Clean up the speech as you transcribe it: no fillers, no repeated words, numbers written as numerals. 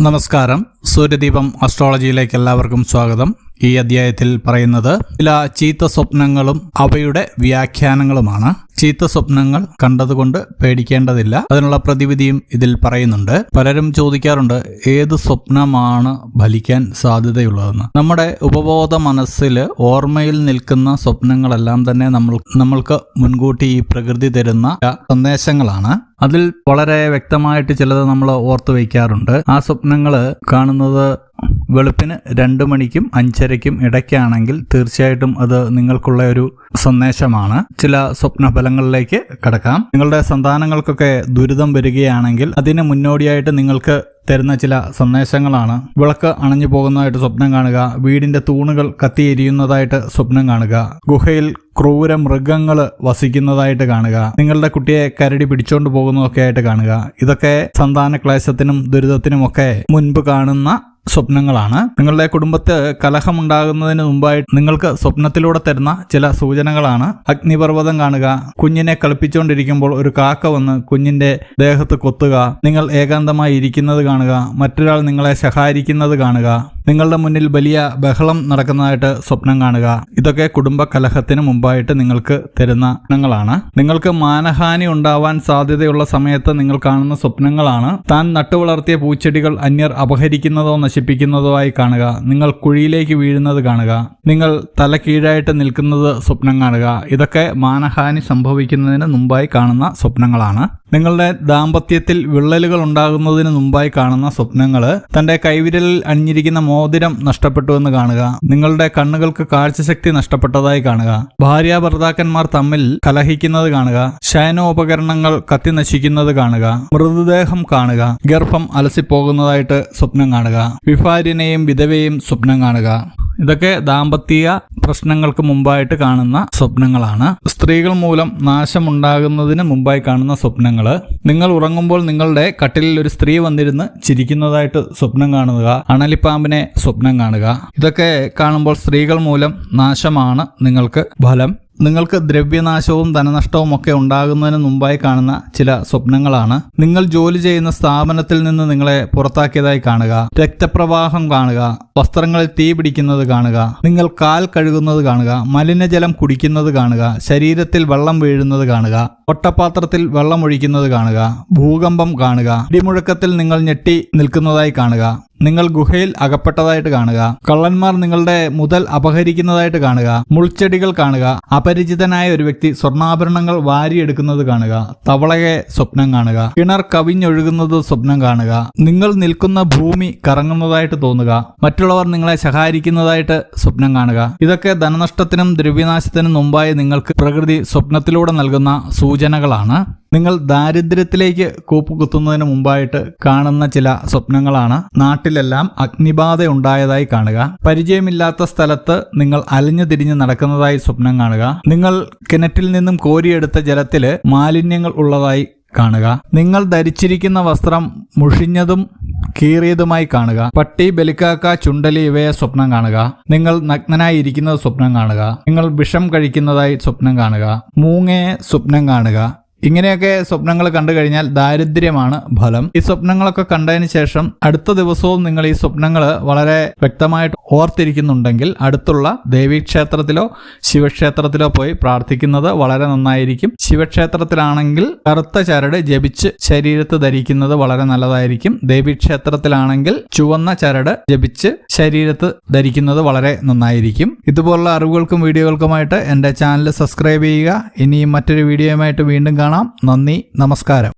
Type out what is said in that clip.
നമസ്കാരം. സൂര്യദീപം അസ്ട്രോളജിയിലേക്ക് എല്ലാവർക്കും സ്വാഗതം. ഈ അധ്യായത്തിൽ പറയുന്നത് ചില ചീത്ത സ്വപ്നങ്ങളും അവയുടെ വ്യാഖ്യാനങ്ങളുമാണ്. ചീത്ത സ്വപ്നങ്ങൾ കണ്ടതുകൊണ്ട് പേടിക്കേണ്ടതില്ല, അതിനുള്ള പ്രതിവിധിയും ഇതിൽ പറയുന്നുണ്ട്. പലരും ചോദിക്കാറുണ്ട്, ഏത് സ്വപ്നമാണ് ഫലിക്കാൻ സാധ്യതയുള്ളതെന്ന്. നമ്മുടെ ഉപബോധ മനസ്സിൽ ഓർമ്മയിൽ നിൽക്കുന്ന സ്വപ്നങ്ങളെല്ലാം തന്നെ നമ്മൾക്ക് മുൻകൂട്ടി ഈ പ്രകൃതി തരുന്ന സന്ദേശങ്ങളാണ്. അതിൽ വളരെ വ്യക്തമായിട്ട് ചിലത് നമ്മൾ ഓർത്തു വയ്ക്കാറുണ്ട്. ആ സ്വപ്നങ്ങൾ കാണുന്നത് വെളുപ്പിന് 2 മണിക്കും 5:30ക്കും ഇടയ്ക്കാണെങ്കിൽ തീർച്ചയായിട്ടും അത് നിങ്ങൾക്കുള്ള ഒരു സന്ദേശമാണ്. ചില സ്വപ്നഫലങ്ങളിലേക്ക് കടക്കാം. നിങ്ങളുടെ സന്താനങ്ങൾക്കൊക്കെ ദുരിതം വരികയാണെങ്കിൽ അതിന് മുന്നോടിയായിട്ട് നിങ്ങൾക്ക് തരുന്ന ചില സന്ദേശങ്ങളാണ്. വിളക്ക് അണഞ്ഞു പോകുന്നതായിട്ട് സ്വപ്നം കാണുക, വീടിന്റെ തൂണുകൾ കത്തിയെരിയുന്നതായിട്ട് സ്വപ്നം കാണുക, ഗുഹയിൽ ക്രൂര മൃഗങ്ങൾ വസിക്കുന്നതായിട്ട് കാണുക, നിങ്ങളുടെ കുട്ടിയെ കരടി പിടിച്ചോണ്ട് പോകുന്നതൊക്കെ ആയിട്ട് കാണുക. ഇതൊക്കെ സന്താന ക്ലേശത്തിനും ദുരിതത്തിനുമൊക്കെ മുൻപ് കാണുന്ന സ്വപ്നങ്ങളാണ്. നിങ്ങളുടെ കുടുംബത്ത് കലഹമുണ്ടാകുന്നതിന് മുമ്പായിട്ട് നിങ്ങൾക്ക് സ്വപ്നത്തിലൂടെ തരുന്ന ചില സൂചനകളാണ്. അഗ്നിപർവ്വതം കാണുക, കുഞ്ഞിനെ കളിപ്പിച്ചുകൊണ്ടിരിക്കുമ്പോൾ ഒരു കാക്ക വന്ന് കുഞ്ഞിന്റെ ദേഹത്ത് കൊത്തുക, നിങ്ങൾ ഏകാന്തമായി ഇരിക്കുന്നത് കാണുക, മറ്റൊരാൾ നിങ്ങളെ ശകാരിക്കുന്നത് കാണുക, നിങ്ങളുടെ മുന്നിൽ വലിയ ബഹളം നടക്കുന്നതായിട്ട് സ്വപ്നം കാണുക. ഇതൊക്കെ കുടുംബ കലഹത്തിന് മുമ്പായിട്ട് നിങ്ങൾക്ക് തരുന്ന സ്വപ്നങ്ങളാണ്. നിങ്ങൾക്ക് മാനഹാനി ഉണ്ടാവാൻ സാധ്യതയുള്ള സമയത്ത് നിങ്ങൾ കാണുന്ന സ്വപ്നങ്ങളാണ്. താൻ നട്ടുവളർത്തിയ പൂച്ചെടികൾ അന്യർ അപഹരിക്കുന്നതോ നശിപ്പിക്കുന്നതോ ആയി കാണുക, നിങ്ങൾ കുഴിയിലേക്ക് വീഴുന്നത് കാണുക, നിങ്ങൾ തല കീഴായിട്ട് നിൽക്കുന്നത് സ്വപ്നം കാണുക. ഇതൊക്കെ മാനഹാനി സംഭവിക്കുന്നതിന് മുമ്പായി കാണുന്ന സ്വപ്നങ്ങളാണ്. നിങ്ങളുടെ ദാമ്പത്യത്തിൽ വിള്ളലുകൾ ഉണ്ടാകുന്നതിന് മുമ്പായി കാണുന്ന സ്വപ്നങ്ങൾ, തന്റെ കൈവിരലിൽ അണിഞ്ഞിരിക്കുന്ന മോതിരം നഷ്ടപ്പെട്ടു എന്ന് കാണുക, നിങ്ങളുടെ കണ്ണുകൾക്ക് കാഴ്ചശക്തി നഷ്ടപ്പെട്ടതായി കാണുക, ഭാര്യ ഭർത്താക്കന്മാർ തമ്മിൽ കലഹിക്കുന്നത് കാണുക, ശയനോപകരണങ്ങൾ കത്തി നശിക്കുന്നത് കാണുക, മൃതദേഹം കാണുക, ഗർഭം അലസിപ്പോകുന്നതായിട്ട് സ്വപ്നം കാണുക, വിഭാര്യനെയും വിധവയും സ്വപ്നം കാണുക. ഇതൊക്കെ ദാമ്പത്യ പ്രശ്നങ്ങൾക്ക് മുമ്പായിട്ട് കാണുന്ന സ്വപ്നങ്ങളാണ്. സ്ത്രീകൾ മൂലം നാശമുണ്ടാകുന്നതിന് മുമ്പായി കാണുന്ന സ്വപ്നങ്ങള്, നിങ്ങൾ ഉറങ്ങുമ്പോൾ നിങ്ങളുടെ കട്ടിലിൽ ഒരു സ്ത്രീ വന്നിരുന്ന് ചിരിക്കുന്നതായിട്ട് സ്വപ്നം കാണുക, അണലിപ്പാമ്പിനെ സ്വപ്നം കാണുക. ഇതൊക്കെ കാണുമ്പോൾ സ്ത്രീകൾ മൂലം നാശമാണ് നിങ്ങൾക്ക് ഫലം. നിങ്ങൾക്ക് ദ്രവ്യനാശവും ധനനഷ്ടവും ഒക്കെ ഉണ്ടാകുന്നതിന് മുമ്പായി കാണുന്ന ചില സ്വപ്നങ്ങളാണ്. നിങ്ങൾ ജോലി ചെയ്യുന്ന സ്ഥാപനത്തിൽ നിന്ന് നിങ്ങളെ പുറത്താക്കിയതായി കാണുക, രക്തപ്രവാഹം കാണുക, വസ്ത്രങ്ങളിൽ തീ പിടിക്കുന്നത് കാണുക, നിങ്ങൾ കാൽ കഴുകുന്നത് കാണുക, മലിനജലം കുടിക്കുന്നത് കാണുക, ശരീരത്തിൽ വെള്ളം വീഴുന്നത് കാണുക, ഒട്ടപാത്രത്തിൽ വെള്ളം ഒഴിക്കുന്നത് കാണുക, ഭൂകമ്പം കാണുക, ഇടിമുഴക്കത്തിൽ നിങ്ങൾ ഞെട്ടി നിൽക്കുന്നതായി കാണുക, നിങ്ങൾ ഗുഹയിൽ അകപ്പെട്ടതായിട്ട് കാണുക, കള്ളന്മാർ നിങ്ങളുടെ മുതൽ അപഹരിക്കുന്നതായിട്ട് കാണുക, മുൾച്ചെടികൾ കാണുക, അപരിചിതനായ ഒരു വ്യക്തി സ്വർണ്ണാഭരണങ്ങൾ വാരിയെടുക്കുന്നത് കാണുക, തവളയെ സ്വപ്നം കാണുക, കിണർ കവിഞ്ഞൊഴുകുന്നത് സ്വപ്നം കാണുക, നിങ്ങൾ നിൽക്കുന്ന ഭൂമി കറങ്ങുന്നതായിട്ട് തോന്നുക, മറ്റുള്ളവർ നിങ്ങളെ സഹായിക്കുന്നതായിട്ട് സ്വപ്നം കാണുക. ഇതൊക്കെ ധനനഷ്ടത്തിനും ദ്രവ്യനാശത്തിനും മുമ്പായി നിങ്ങൾക്ക് പ്രകൃതി സ്വപ്നത്തിലൂടെ നൽകുന്ന സൂചനകളാണ്. നിങ്ങൾ ദാരിദ്ര്യത്തിലേക്ക് കൂപ്പുകുത്തുന്നതിന് മുമ്പായിട്ട് കാണുന്ന ചില സ്വപ്നങ്ങളാണ്. നാട്ടിലെല്ലാം അഗ്നിബാധ ഉണ്ടായതായി കാണുക, പരിചയമില്ലാത്ത സ്ഥലത്ത് നിങ്ങൾ അലഞ്ഞു തിരിഞ്ഞ് നടക്കുന്നതായി സ്വപ്നം കാണുക, നിങ്ങൾ കിണറ്റിൽ നിന്നും കോരിയെടുത്ത ജലത്തില് മാലിന്യങ്ങൾ ഉള്ളതായി കാണുക, നിങ്ങൾ ധരിച്ചിരിക്കുന്ന വസ്ത്രം മുഷിഞ്ഞതും കീറിയതുമായി കാണുക, പട്ടി, ബലിക്കാക്ക, ചുണ്ടലി ഇവയെ സ്വപ്നം കാണുക, നിങ്ങൾ നഗ്നനായി ഇരിക്കുന്നത് സ്വപ്നം കാണുക, നിങ്ങൾ വിഷം കഴിക്കുന്നതായി സ്വപ്നം കാണുക, മൂങ്ങയെ സ്വപ്നം കാണുക. ഇങ്ങനെയൊക്കെ സ്വപ്നങ്ങൾ കണ്ടു കഴിഞ്ഞാൽ ദാരിദ്ര്യമാണ് ഫലം. ഈ സ്വപ്നങ്ങളൊക്കെ കണ്ടതിന് ശേഷം അടുത്ത ദിവസവും നിങ്ങൾ ഈ സ്വപ്നങ്ങൾ വളരെ വ്യക്തമായിട്ട് ഓർത്തിരിക്കുന്നുണ്ടെങ്കിൽ അടുത്തുള്ള ദേവീക്ഷേത്രത്തിലോ ശിവക്ഷേത്രത്തിലോ പോയി പ്രാർത്ഥിക്കുന്നത് വളരെ നന്നായിരിക്കും. ശിവക്ഷേത്രത്തിലാണെങ്കിൽ കറുത്ത ചരട് ജപിച്ച് ശരീരത്ത് ധരിക്കുന്നത് വളരെ നല്ലതായിരിക്കും. ദേവീക്ഷേത്രത്തിലാണെങ്കിൽ ചുവന്ന ചരട് ജപിച്ച് ശരീരത്ത് ധരിക്കുന്നത് വളരെ നന്നായിരിക്കും. ഇതുപോലുള്ള അറിവുകൾക്കും വീഡിയോകൾക്കുമായിട്ട് എൻ്റെ ചാനൽ സബ്സ്ക്രൈബ് ചെയ്യുക. ഇനിയും മറ്റൊരു വീഡിയോയുമായിട്ട് വീണ്ടും കാണാം. നന്ദി, നമസ്കാരം.